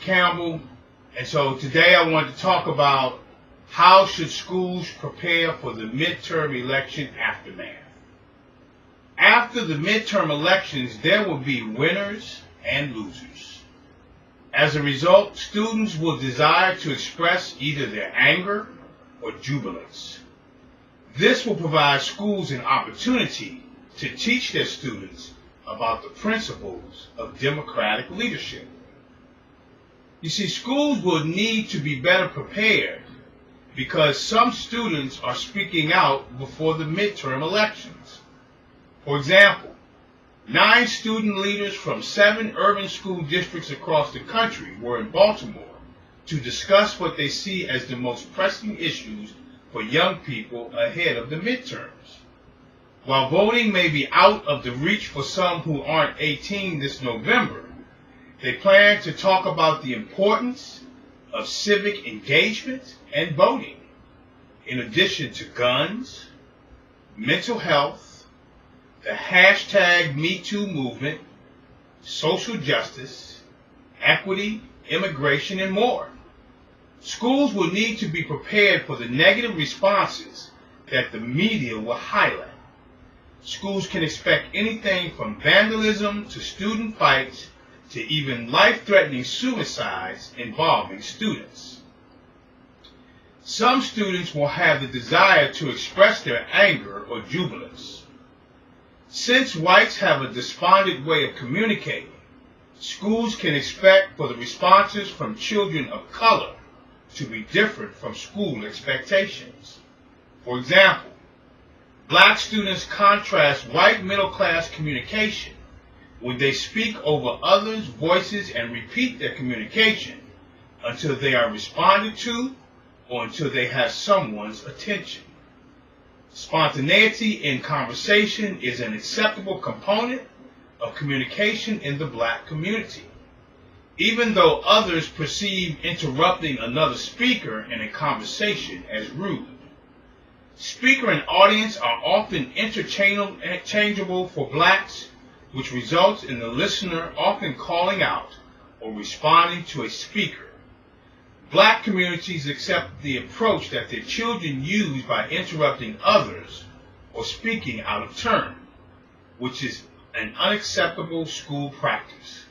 Campbell, and so today I want to talk about how should schools prepare for the midterm election aftermath. After the midterm elections, there will be winners and losers. As a result, students will desire to express either their anger or jubilance. This will provide schools an opportunity to teach their students about the principles of democratic leadership. You see, schools will need to be better prepared because some students are speaking out before the midterm elections. For example, 9 student leaders from 7 urban school districts across the country were in Baltimore to discuss what they see as the most pressing issues for young people ahead of the midterms. While voting may be out of the reach for some who aren't 18 this November, they plan to talk about the importance of civic engagement and voting, in addition to guns, mental health, the hashtag #MeToo movement, social justice, equity, immigration, and more. Schools will need to be prepared for the negative responses that the media will highlight. Schools can expect anything from vandalism to student fights to even life-threatening suicides involving students. Some students will have the desire to express their anger or jubilance. Since whites have a despondent way of communicating, schools can expect for the responses from children of color to be different from school expectations. For example, black students contrast white middle-class communication when they speak over others' voices and repeat their communication until they are responded to or until they have someone's attention. Spontaneity in conversation is an acceptable component of communication in the black community, even though others perceive interrupting another speaker in a conversation as rude. Speaker and audience are often interchangeable for blacks, which results in the listener often calling out or responding to a speaker. Black communities accept the approach that their children use by interrupting others or speaking out of turn, which is an unacceptable school practice,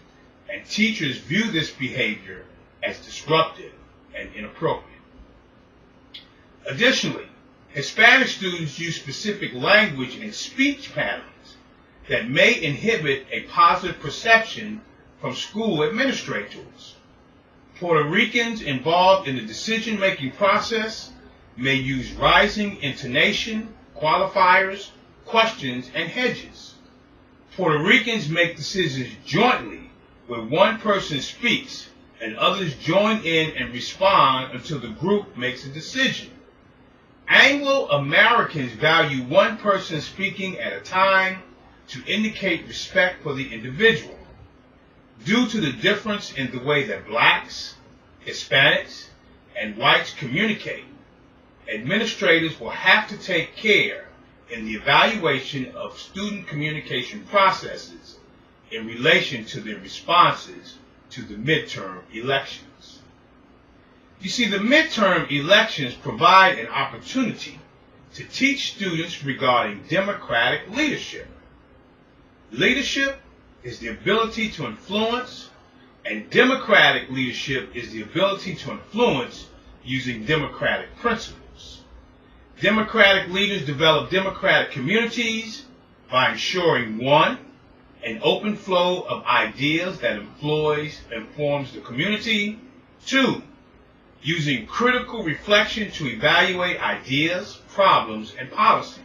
and teachers view this behavior as disruptive and inappropriate. Additionally, Hispanic students use specific language and speech patterns that may inhibit a positive perception from school administrators. Puerto Ricans involved in the decision-making process may use rising intonation, qualifiers, questions, and hedges. Puerto Ricans make decisions jointly where one person speaks and others join in and respond until the group makes a decision. Anglo-Americans value one person speaking at a time to indicate respect for the individual. Due to the difference in the way that blacks, Hispanics, and whites communicate, administrators will have to take care in the evaluation of student communication processes in relation to their responses to the midterm elections. You see, the midterm elections provide an opportunity to teach students regarding democratic leadership. Leadership is the ability to influence, and democratic leadership is the ability to influence using democratic principles. Democratic leaders develop democratic communities by ensuring, 1, an open flow of ideas that informs the community, 2, using critical reflection to evaluate ideas, problems, and policies,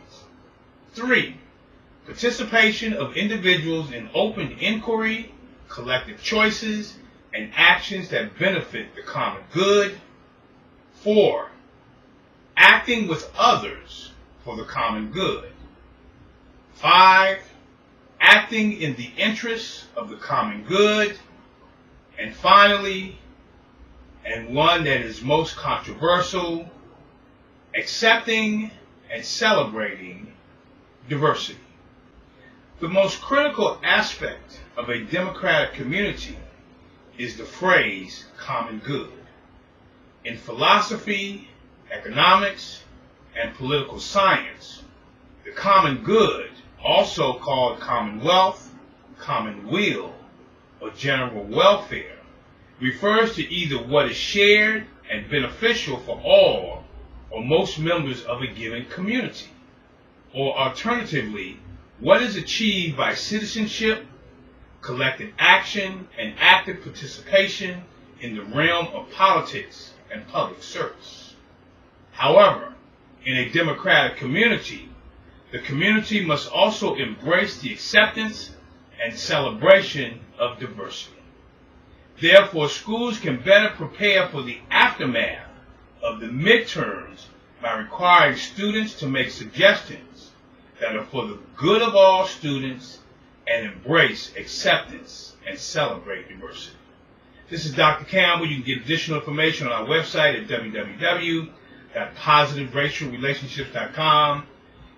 3, participation of individuals in open inquiry, collective choices, and actions that benefit the common good, 4, acting with others for the common good, 5, acting in the interests of the common good, and finally, and one that is most controversial, accepting and celebrating diversity. The most critical aspect of a democratic community is the phrase common good. In philosophy, economics, and political science, the common good, also called commonwealth, commonweal, or general welfare, refers to either what is shared and beneficial for all or most members of a given community, or alternatively, what is achieved by citizenship, collective action, and active participation in the realm of politics and public service. However, in a democratic community, the community must also embrace the acceptance and celebration of diversity. Therefore, schools can better prepare for the aftermath of the midterms by requiring students to make suggestions that are for the good of all students and embrace acceptance and celebrate diversity. This is Dr. Campbell. You can get additional information on our website at www.positiveracialrelationships.com.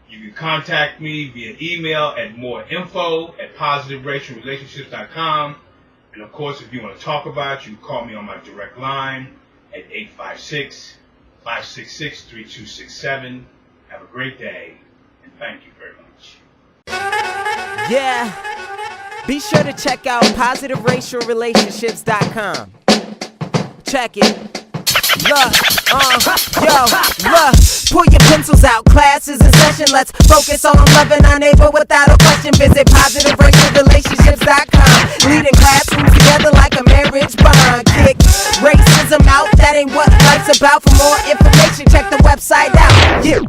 You can contact me via email at moreinfo@positiveracialrelationships.com. And of course, if you want to talk about it, you can call me on my direct line at 856-566-3267. Have a great day, and thank you very much. Yeah, be sure to check out positiveracialrelationships.com. Check it. Look, pull your pencils out, class is in session. Let's focus on loving our neighbor without a question. Visit positiveracialrelationships.com. Leading classrooms together like a marriage bond. Kick racism out, that ain't what life's about. For more information, check the website out. Yeah.